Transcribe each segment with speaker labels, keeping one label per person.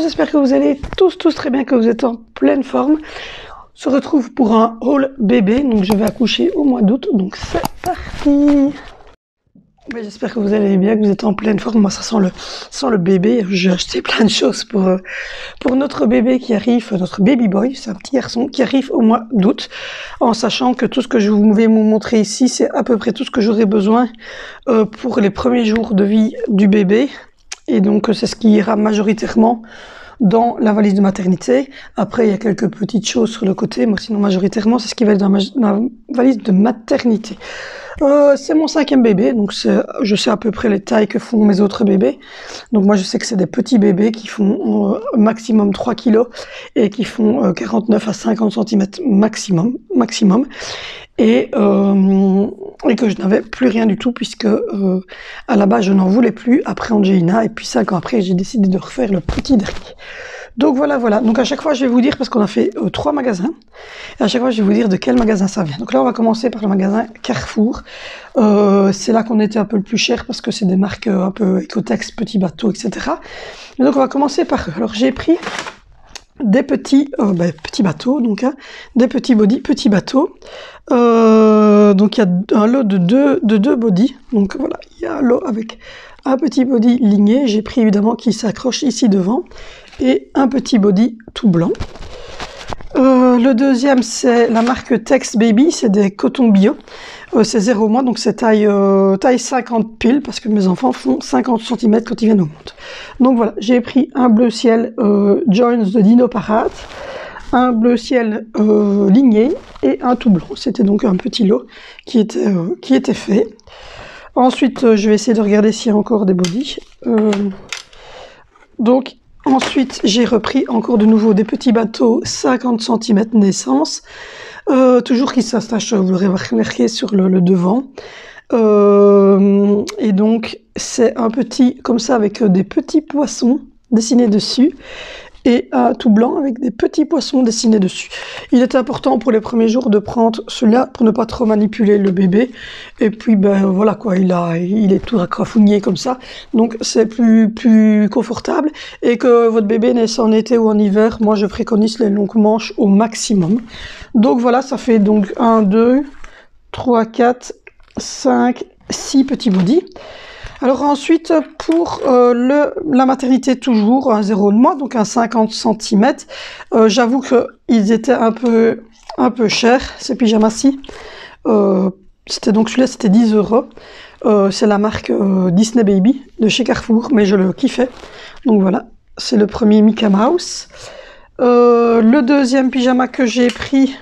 Speaker 1: J'espère que vous allez tous très bien, que vous êtes en pleine forme. On se retrouve pour un haul bébé, donc je vais accoucher au mois d'août, donc c'est parti. J'espère que vous allez bien, que vous êtes en pleine forme. Moi ça sent le bébé. J'ai acheté plein de choses pour notre bébé qui arrive, notre baby boy, c'est un petit garçon qui arrive au mois d'août, en sachant que tout ce que je vais vous montrer ici, c'est à peu près tout ce que j'aurai besoin pour les premiers jours de vie du bébé. Et donc c'est ce qui ira majoritairement dans la valise de maternité. Après il y a quelques petites choses sur le côté, mais sinon majoritairement c'est ce qui va être dans la valise de maternité. C'est mon 5e bébé, donc je sais à peu près les tailles que font mes autres bébés. Donc moi je sais que c'est des petits bébés qui font maximum 3 kg et qui font 49 à 50 cm maximum. Et que je n'avais plus rien du tout puisque à la base je n'en voulais plus après Angelina, et puis 5 ans après j'ai décidé de refaire le petit dernier. Donc voilà, donc à chaque fois je vais vous dire, parce qu'on a fait 3 magasins, et à chaque fois je vais vous dire de quel magasin ça vient. Donc là on va commencer par le magasin Carrefour. C'est là qu'on était un peu le plus cher parce que c'est des marques un peu Ecotex, Petit Bateau, etc. Et donc on va commencer par eux. Alors j'ai pris des petits bateaux, donc des petits body petits bateaux. Donc il y a un lot de deux body, donc voilà, il y a un lot avec un petit body ligné, j'ai pris évidemment qui s'accroche ici devant, et un petit body tout blanc. Le deuxième c'est la marque Tex Baby, c'est des cotons bio, c'est 0 mois, donc c'est taille 50 pile, parce que mes enfants font 50 cm quand ils viennent au monde. Donc voilà, j'ai pris un bleu ciel Jones de Dino Parade, un bleu ciel ligné et un tout blanc. C'était donc un petit lot qui était fait. Ensuite, je vais essayer de regarder s'il y a encore des bodys. Donc ensuite, j'ai repris encore de nouveau des petits bateaux 50 cm naissance. Toujours qui s'attache, vous l'aurez remarqué, sur le devant. Et donc c'est un petit comme ça avec des petits poissons dessinés dessus, et un tout blanc avec des petits poissons dessinés dessus. Il est important pour les premiers jours de prendre celui-là pour ne pas trop manipuler le bébé. Et puis ben voilà quoi, il est tout racrafougné comme ça, donc c'est plus confortable. Et que votre bébé naisse en été ou en hiver, moi je préconise les longues manches au maximum. Donc voilà, ça fait donc 1, 2, 3, 4, 5, 6 petits bodys. Alors ensuite, pour la maternité, toujours un 0 mois, donc un 50 cm. J'avoue qu'ils étaient un peu chers, ces pyjamas-ci. C'était donc celui-là, c'était 10 €. C'est la marque Disney Baby de chez Carrefour, mais je le kiffais. Donc voilà, c'est le premier Mickey Mouse. Le deuxième pyjama que j'ai pris,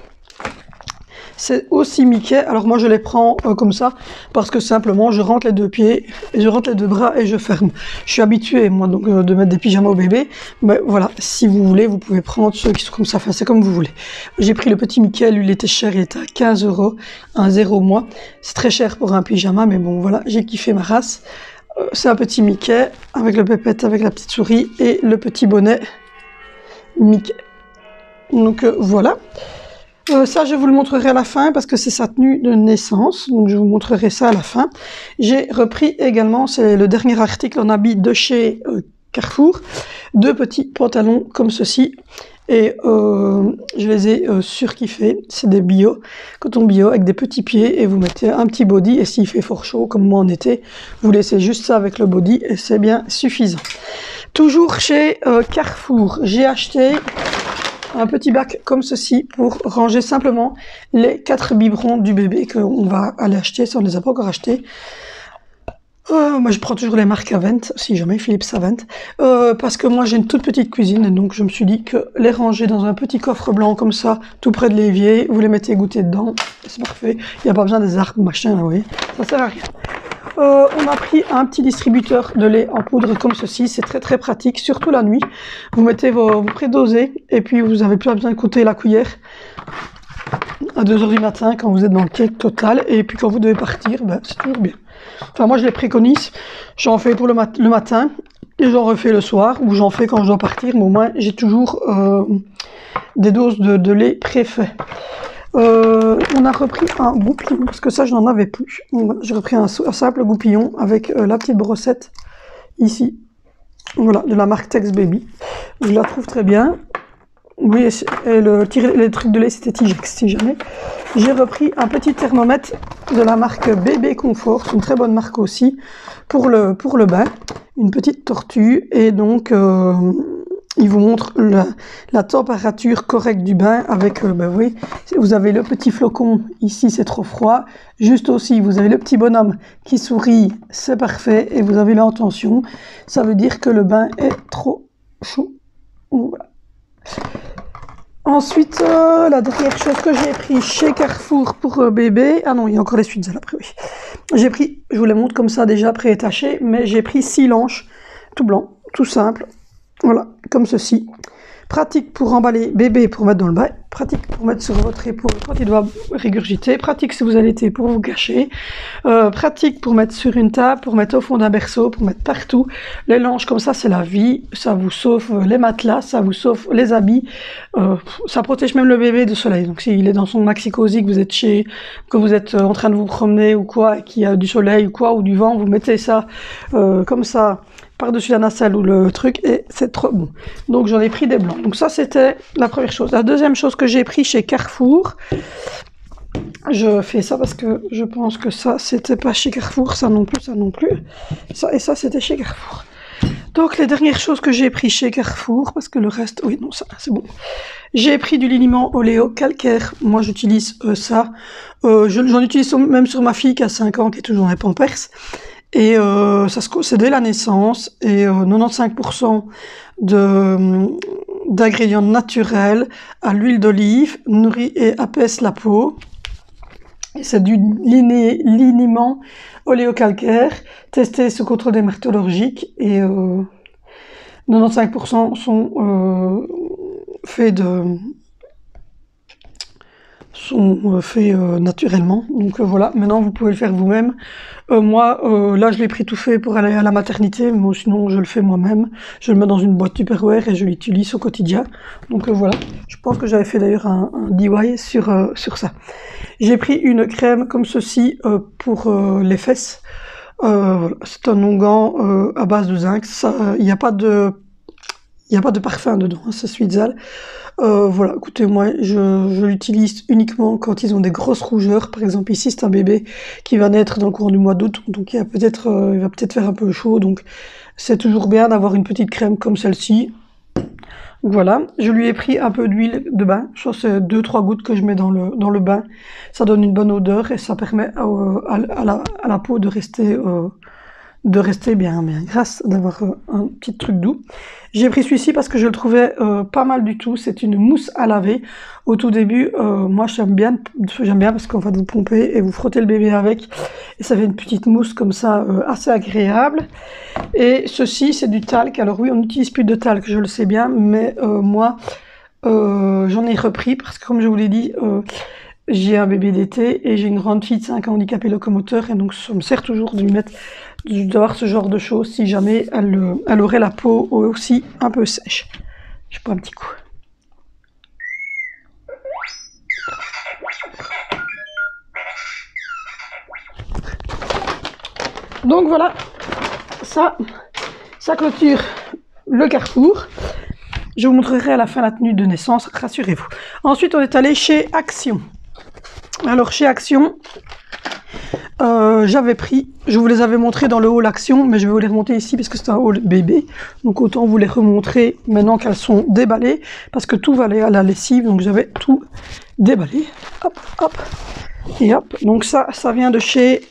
Speaker 1: c'est aussi Mickey. Alors moi je les prends comme ça parce que simplement je rentre les deux pieds et je rentre les deux bras et je ferme. Je suis habituée moi donc de mettre des pyjamas au bébé, mais voilà, si vous voulez vous pouvez prendre ceux qui sont comme ça, enfin c'est comme vous voulez. J'ai pris le petit Mickey, lui il était cher, il était à 15 €, un 0 mois. C'est très cher pour un pyjama, mais bon voilà, j'ai kiffé ma race. C'est un petit Mickey avec le pépette, avec la petite souris et le petit bonnet Mickey. Donc voilà. Ça, je vous le montrerai à la fin parce que c'est sa tenue de naissance. Donc, je vous montrerai ça à la fin. J'ai repris également, c'est le dernier article en habit de chez Carrefour, 2 petits pantalons comme ceci. Et je les ai surkiffés. C'est des bio, coton bio avec des petits pieds. Et vous mettez un petit body. Et s'il fait fort chaud, comme moi en été, vous laissez juste ça avec le body et c'est bien suffisant. Toujours chez Carrefour, j'ai acheté un petit bac comme ceci pour ranger simplement les 4 biberons du bébé qu'on va aller acheter si on ne les a pas encore achetés. Moi je prends toujours les marques Avent, si jamais Philips Avent, parce que moi j'ai une toute petite cuisine, donc je me suis dit que les ranger dans un petit coffre blanc comme ça, tout près de l'évier, vous les mettez goûter dedans, c'est parfait, il n'y a pas besoin des arbres, machin, vous voyez, ça sert à rien. On a pris un petit distributeur de lait en poudre comme ceci, c'est très très pratique, surtout la nuit. Vous mettez vous prédosez et puis vous n'avez plus besoin d'écouter la cuillère à 2 h du matin quand vous êtes dans le cake total, et puis quand vous devez partir, ben, c'est toujours bien. Enfin moi je les préconise, j'en fais pour le matin et j'en refais le soir, ou j'en fais quand je dois partir, mais au moins j'ai toujours des doses de lait préfet. On a repris un goupillon, parce que ça je n'en avais plus. Voilà, j'ai repris un simple goupillon avec la petite brossette ici, voilà, de la marque Tex Baby. Je la trouve très bien. Oui, et les trucs de lait c'était Tigex si jamais. J'ai repris un petit thermomètre de la marque Bébé Confort, une très bonne marque aussi, pour le bain. Une petite tortue, et donc il vous montre la température correcte du bain avec, ben oui, vous avez le petit flocon, ici c'est trop froid, juste aussi vous avez le petit bonhomme qui sourit, c'est parfait, et vous avez l'intention, ça veut dire que le bain est trop chaud. Voilà. Ensuite, la dernière chose que j'ai pris chez Carrefour pour bébé, ah non, il y a encore les suites après, oui. J'ai pris, je vous les montre comme ça déjà pré-étachés, mais j'ai pris 6 lanches, tout blanc, tout simple, voilà, comme ceci. Pratique pour emballer bébé pour mettre dans le bain, pratique pour mettre sur votre épaule quand il doit régurgiter, pratique si vous allaitez pour vous cacher, pratique pour mettre sur une table, pour mettre au fond d'un berceau, pour mettre partout. Les langes comme ça c'est la vie, ça vous sauve les matelas, ça vous sauve les habits, ça protège même le bébé du soleil. Donc s'il est dans son maxi cosy, que vous êtes en train de vous promener ou quoi, et qu'il y a du soleil ou quoi, ou du vent, vous mettez ça comme ça par-dessus la nacelle ou le truc, et c'est trop bon. Donc j'en ai pris des blancs. Donc ça c'était la première chose. La deuxième chose que j'ai pris chez Carrefour, je fais ça parce que je pense que ça c'était pas chez Carrefour, ça non plus, ça et ça c'était chez Carrefour. Donc les dernières choses que j'ai pris chez Carrefour, parce que le reste, oui non ça c'est bon. J'ai pris du liniment oléo calcaire, moi j'utilise ça, j'en utilise même sur ma fille qui a 5 ans, qui est toujours dans les Pampers. Et c'est dès la naissance, et 95% d'ingrédients naturels à l'huile d'olive, nourrit et apaise la peau. Et c'est du liniment oléocalcaire, testé sous contrôle dermatologique, et 95% sont faits naturellement. Donc voilà, maintenant vous pouvez le faire vous-même. Moi, là je l'ai pris tout fait pour aller à la maternité, mais sinon je le fais moi-même. Je le mets dans une boîte Tupperware et je l'utilise au quotidien. Donc voilà, je pense que j'avais fait d'ailleurs un DIY sur ça. J'ai pris une crème comme ceci pour les fesses. Voilà. C'est un onguent à base de zinc. Il n'y a pas de parfum dedans, hein, c'est Sweetzal. Voilà, écoutez, moi, je l'utilise uniquement quand ils ont des grosses rougeurs. Par exemple, ici, c'est un bébé qui va naître dans le courant du mois d'août, donc il va peut-être faire un peu chaud, donc c'est toujours bien d'avoir une petite crème comme celle-ci. Voilà, je lui ai pris un peu d'huile de bain, je pense que c'est 2-3 gouttes que je mets dans le bain. Ça donne une bonne odeur et ça permet à la peau de rester bien grasse, d'avoir un petit truc doux. J'ai pris celui-ci parce que je le trouvais pas mal du tout. C'est une mousse à laver. Au tout début, moi j'aime bien parce qu'en fait vous pompez et vous frottez le bébé avec, et ça fait une petite mousse comme ça assez agréable. Et ceci c'est du talc. Alors oui, on n'utilise plus de talc, je le sais bien, mais moi j'en ai repris parce que comme je vous l'ai dit, j'ai un bébé d'été et j'ai une grande fille de 5 ans handicapée locomoteur, et donc ça me sert toujours de lui mettre, d'avoir ce genre de choses si jamais elle aurait la peau aussi un peu sèche. Je prends un petit coup. Donc voilà, ça clôture le Carrefour. Je vous montrerai à la fin la tenue de naissance, rassurez-vous. Ensuite, on est allé chez Action. Alors chez Action, j'avais pris, je vous les avais montrés dans le haul Action, mais je vais vous les remonter ici parce que c'est un haul bébé. Donc autant vous les remontrer maintenant qu'elles sont déballées, parce que tout va aller à la lessive, donc j'avais tout déballé. Hop, hop, et hop. Donc ça vient de chez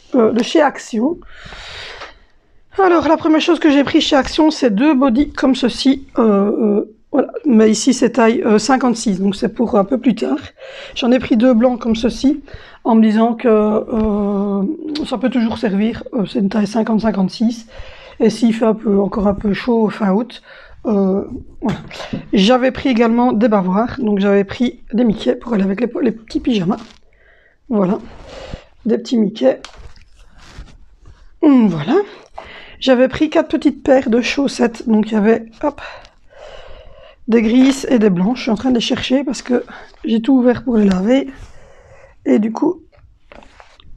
Speaker 1: Action. Alors la première chose que j'ai pris chez Action, c'est 2 bodys comme ceci, Voilà, mais ici c'est taille 56, donc c'est pour un peu plus tard. J'en ai pris 2 blancs comme ceci, en me disant que ça peut toujours servir, c'est une taille 50-56, et s'il fait encore un peu chaud fin août, voilà. J'avais pris également des bavoirs, donc j'avais pris des Mickey pour aller avec les petits pyjamas. Voilà, des petits Mickey. Voilà. J'avais pris 4 petites paires de chaussettes, donc il y avait, hop, des grises et des blanches. Je suis en train de les chercher parce que j'ai tout ouvert pour les laver. Et du coup,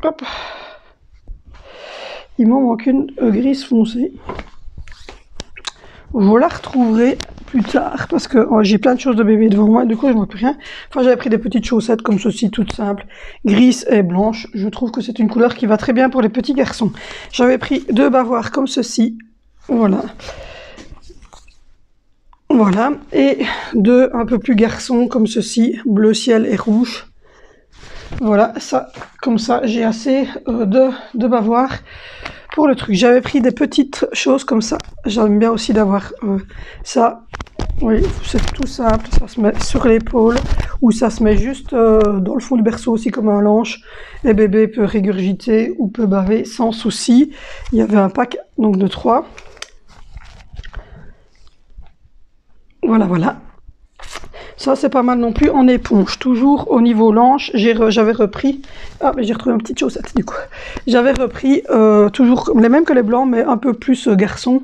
Speaker 1: hop, il m'en manque une grise foncée. Je la retrouverai plus tard parce que j'ai plein de choses de bébé devant moi. Du coup, je ne vois plus rien. Enfin, j'avais pris des petites chaussettes comme ceci, toutes simples, grises et blanches. Je trouve que c'est une couleur qui va très bien pour les petits garçons. J'avais pris 2 bavoirs comme ceci. Voilà. Voilà, et 2 un peu plus garçons comme ceci, bleu ciel et rouge. Voilà, ça, comme ça, j'ai assez de bavoirs pour le truc. J'avais pris des petites choses comme ça. J'aime bien aussi d'avoir ça. Oui, c'est tout simple, ça se met sur l'épaule ou ça se met juste dans le fond du berceau aussi comme un lanche. Et bébé peut régurgiter ou peut baver sans souci. Il y avait un pack donc de 3. Voilà, voilà. Ça, c'est pas mal non plus en éponge. Toujours au niveau lanche, j'avais repris... Ah, mais j'ai retrouvé une petite chaussette, du coup. J'avais repris toujours les mêmes que les blancs, mais un peu plus garçon.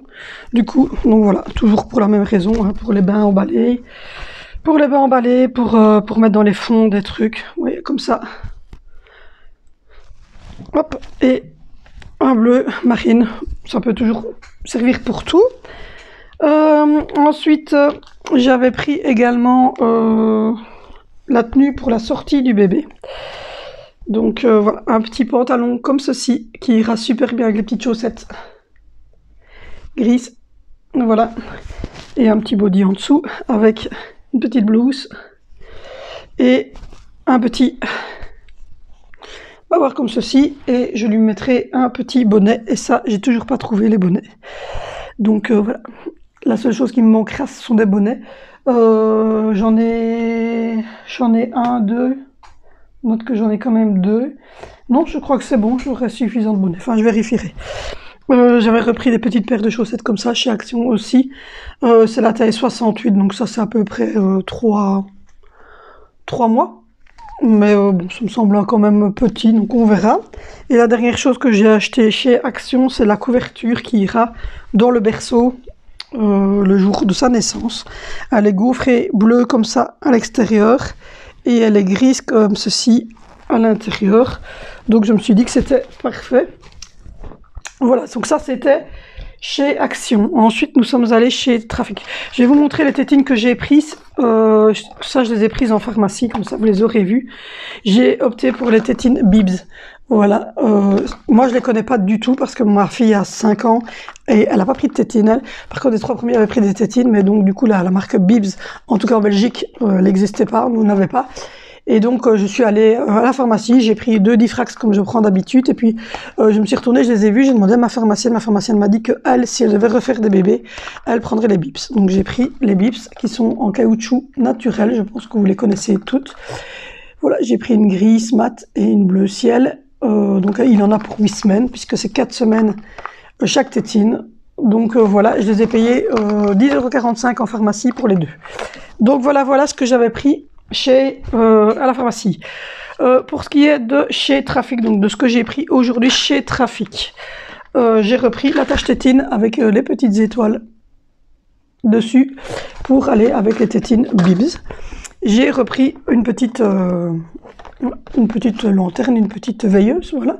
Speaker 1: Du coup, donc voilà, toujours pour la même raison, hein, pour les bains emballés. Pour les bains emballés, pour mettre dans les fonds des trucs. Oui, comme ça. Hop, et un bleu marine. Ça peut toujours servir pour tout. Ensuite, j'avais pris également la tenue pour la sortie du bébé. Donc voilà, un petit pantalon comme ceci qui ira super bien avec les petites chaussettes grises. Voilà, et un petit body en dessous avec une petite blouse et un petit bavard comme ceci. Et je lui mettrai un petit bonnet. Et ça, j'ai toujours pas trouvé les bonnets. Donc voilà. La seule chose qui me manquera, ce sont des bonnets. J'en ai 1, 2. Note que j'en ai quand même 2. Non, je crois que c'est bon, j'aurai suffisamment de bonnets. Enfin, je vérifierai. J'avais repris des petites paires de chaussettes comme ça chez Action aussi. C'est la taille 68, donc ça c'est à peu près 3 mois. Mais bon, ça me semble quand même petit, donc on verra. Et la dernière chose que j'ai acheté chez Action, c'est la couverture qui ira dans le berceau. Le jour de sa naissance. Elle est gaufrée bleue comme ça à l'extérieur et elle est grise comme ceci à l'intérieur. Donc je me suis dit que c'était parfait. Voilà, donc ça c'était chez Action. Ensuite nous sommes allés chez Trafic. Je vais vous montrer les tétines que j'ai prises. Ça je les ai prises en pharmacie, comme ça vous les aurez vues. J'ai opté pour les tétines Bibs. Voilà, moi je les connais pas du tout parce que ma fille a 5 ans et elle a pas pris de tétines elle. Par contre les 3 premiers avaient pris des tétines, mais donc du coup la marque Bibs, en tout cas en Belgique, n'existait pas, nous n'avait pas. Et donc je suis allée à la pharmacie, j'ai pris 2 Diffrax comme je prends d'habitude et puis je me suis retournée, je les ai vus, j'ai demandé à ma pharmacienne m'a dit que elle, si elle devait refaire des bébés, elle prendrait les Bibs. Donc j'ai pris les Bibs qui sont en caoutchouc naturel, je pense que vous les connaissez toutes. Voilà, j'ai pris une grise mat et une bleu ciel. Donc il en a pour 8 semaines, puisque c'est 4 semaines chaque tétine. Donc voilà, je les ai payés 10,45 € en pharmacie pour les 2. Donc voilà ce que j'avais pris à la pharmacie. Pour ce qui est de chez Trafic, donc de ce que j'ai pris aujourd'hui chez Trafic, j'ai repris l'attache tétine avec les petites étoiles dessus pour aller avec les tétines Bibs. J'ai repris une petite lanterne, une petite veilleuse, voilà.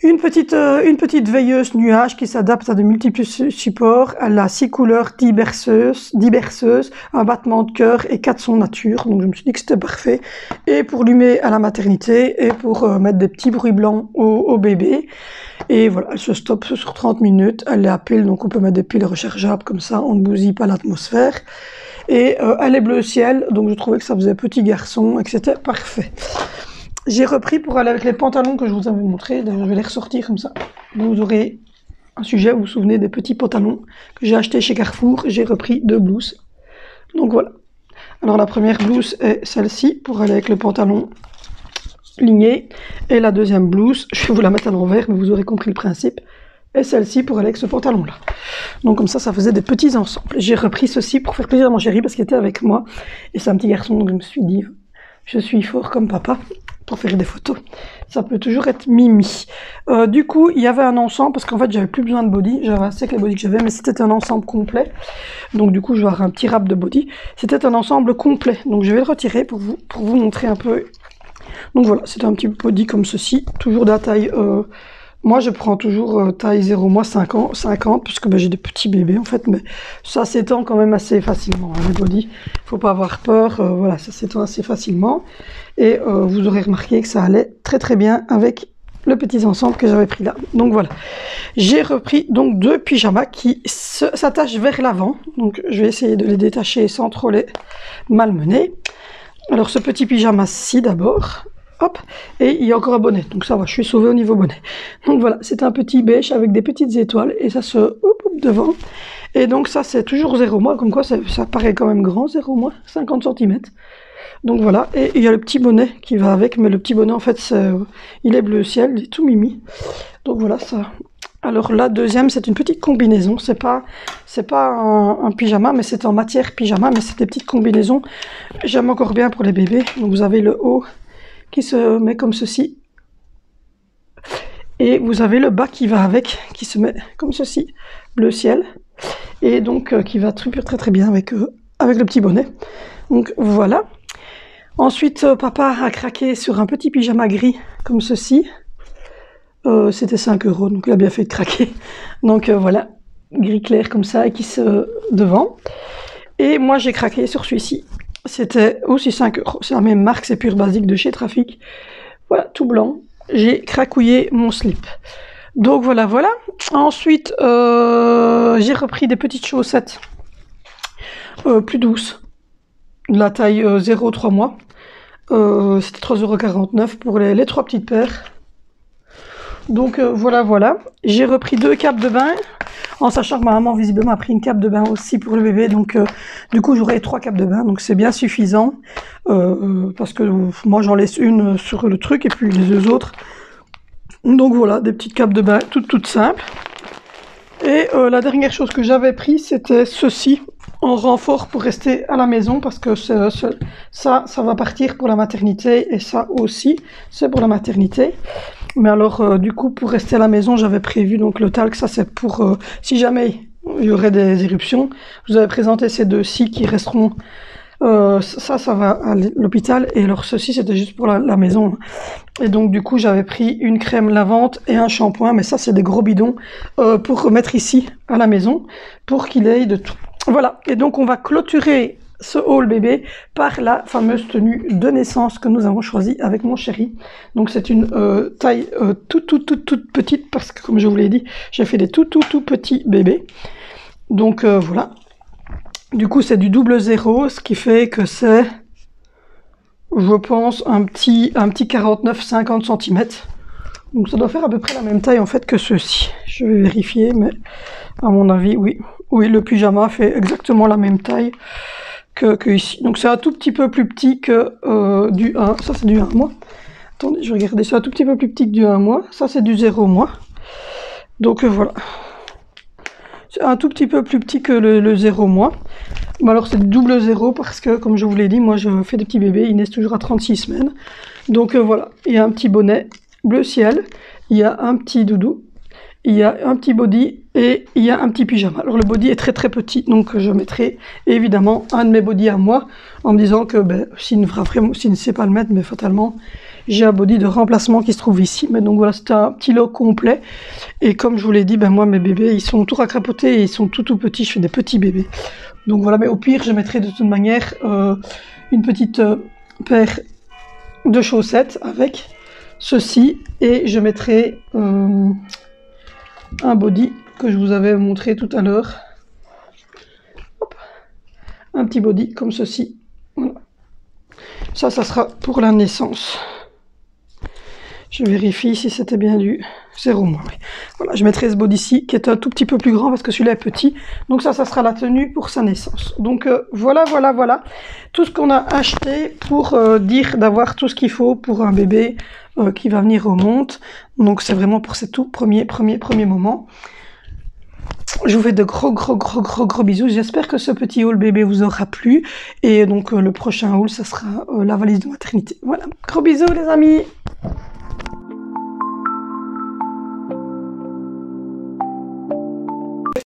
Speaker 1: Une petite veilleuse nuage qui s'adapte à de multiples supports. Elle a 6 couleurs, 10 berceuses, un battement de cœur et 4 sons nature. Donc je me suis dit que c'était parfait. Et pour l'humer à la maternité et pour mettre des petits bruits blancs au bébé. Et voilà, elle se stoppe sur 30 minutes. Elle est à pile, donc on peut mettre des piles rechargeables comme ça, on ne bousille pas l'atmosphère. Et elle est bleu ciel, donc je trouvais que ça faisait petit garçon et que c'était parfait. J'ai repris pour aller avec les pantalons que je vous avais montrés. D'ailleurs, je vais les ressortir comme ça. Vous aurez un sujet, vous vous souvenez des petits pantalons que j'ai achetés chez Carrefour. J'ai repris 2 blouses. Donc voilà. Alors la première blouse est celle-ci pour aller avec le pantalon ligné. Et la deuxième blouse, je vais vous la mettre à l'envers, mais vous aurez compris le principe. Et celle-ci pour aller avec ce pantalon-là. Donc comme ça faisait des petits ensembles. J'ai repris ceci pour faire plaisir à mon chéri parce qu'il était avec moi. Et c'est un petit garçon, donc je me suis dit, je suis fort comme papa pour faire des photos. Ça peut toujours être mimi. Du coup, il y avait un ensemble, parce qu'en fait, j'avais plus besoin de body. J'avais assez que les body que j'avais, mais c'était un ensemble complet. Donc du coup, je vais avoir un petit wrap de body. C'était un ensemble complet. Donc je vais le retirer pour vous montrer un peu. Donc voilà, c'était un petit body comme ceci. Toujours de la taille... moi, je prends toujours taille 0 mois 50, puisque j'ai des petits bébés, en fait. Mais ça s'étend quand même assez facilement, hein, les body. Faut pas avoir peur. Voilà, ça s'étend assez facilement. Et vous aurez remarqué que ça allait très très bien avec le petit ensemble que j'avais pris là. Donc voilà, j'ai repris donc 2 pyjamas qui s'attachent vers l'avant. Donc je vais essayer de les détacher sans trop les malmener. Alors ce petit pyjama-ci d'abord, hop, et il y a encore un bonnet. Donc ça va, je suis sauvée au niveau bonnet. Donc voilà, c'est un petit beige avec des petites étoiles et ça se hop devant. Et donc ça c'est toujours 0 mois, comme quoi ça paraît quand même grand, 0 mois, 50 cm. Donc voilà, et il y a le petit bonnet qui va avec, mais le petit bonnet en fait, il est bleu ciel, il est tout mimi. Donc voilà ça. Alors la deuxième, c'est une petite combinaison, c'est pas un pyjama, mais c'est en matière pyjama, mais c'est des petites combinaisons. J'aime encore bien pour les bébés. Donc vous avez le haut qui se met comme ceci. Et vous avez le bas qui va avec, qui se met comme ceci, bleu ciel. Et donc qui va très très bien avec le petit bonnet. Donc voilà. Ensuite, papa a craqué sur un petit pyjama gris, comme ceci. C'était 5 €, donc il a bien fait de craquer. Donc voilà, gris clair comme ça, et qui se devant. Et moi, j'ai craqué sur celui-ci. C'était aussi 5 €. C'est la même marque, c'est Pure Basique de chez Trafic. Voilà, tout blanc. J'ai cracouillé mon slip. Donc voilà, voilà. Ensuite, j'ai repris des petites chaussettes plus douces. De la taille 0,3 mois. C'était 3,49 € pour les 3 petites paires. Donc voilà, voilà. J'ai repris 2 capes de bain, en sachant que ma maman visiblement a pris une cape de bain aussi pour le bébé. Donc du coup j'aurai 3 capes de bain, donc c'est bien suffisant. Parce que moi j'en laisse une sur le truc et puis les 2 autres. Donc voilà, des petites capes de bain toutes simples. Et la dernière chose que j'avais pris, c'était ceci, en renfort pour rester à la maison, parce que ça va partir pour la maternité, et ça aussi, c'est pour la maternité. Mais alors, du coup, pour rester à la maison, j'avais prévu donc le talc, ça c'est pour, si jamais il y aurait des éruptions, je vous avais présenté ces 2-ci qui resteront, ça va à l'hôpital, et alors ceci c'était juste pour la maison. Et donc du coup j'avais pris une crème lavante et un shampoing, mais ça c'est des gros bidons pour remettre ici à la maison, pour qu'il ait de tout. Voilà, et donc on va clôturer ce haul bébé par la fameuse tenue de naissance que nous avons choisie avec mon chéri. Donc c'est une taille toute petite, parce que comme je vous l'ai dit, j'ai fait des tout petits bébés. Donc voilà. Du coup c'est du double 0, ce qui fait que c'est, je pense, un petit 49-50 cm. Donc ça doit faire à peu près la même taille en fait que ceux-ci. Je vais vérifier, mais à mon avis, oui. Oui, le pyjama fait exactement la même taille que ici. Donc c'est un tout petit peu plus petit que du 1. Ça c'est du 1 mois. Attendez, je vais regarder. C'est un tout petit peu plus petit que du 1 mois. Ça c'est du 0 mois. Donc voilà. C'est un tout petit peu plus petit que le 0 mois. Mais alors c'est double 0 parce que, comme je vous l'ai dit, moi je fais des petits bébés. Ils naissent toujours à 36 semaines. Donc voilà. Il y a un petit bonnet bleu ciel. Il y a un petit doudou. Il y a un petit body et il y a un petit pyjama. Alors le body est très petit, donc je mettrai évidemment un de mes bodys à moi, en me disant que s'il ne sait pas le mettre, mais fatalement, j'ai un body de remplacement qui se trouve ici. Mais donc voilà, c'est un petit lot complet. Et comme je vous l'ai dit, moi mes bébés, ils sont tout racrapotés et ils sont tout petits, je fais des petits bébés. Donc voilà, mais au pire, je mettrai de toute manière une petite paire de chaussettes avec ceci, et je mettrai un body que je vous avais montré tout à l'heure. Un petit body comme ceci. Voilà. Ça sera pour la naissance. Je vérifie si c'était bien du 0 mois, oui. Voilà, je mettrai ce body ici, qui est un tout petit peu plus grand, parce que celui-là est petit. Donc ça sera la tenue pour sa naissance. Donc voilà. Tout ce qu'on a acheté pour dire d'avoir tout ce qu'il faut pour un bébé qui va venir au monde. Donc c'est vraiment pour ces tout premiers moments. Je vous fais de gros bisous. J'espère que ce petit haul bébé vous aura plu. Et donc le prochain haul, ça sera la valise de maternité. Voilà, gros bisous les amis.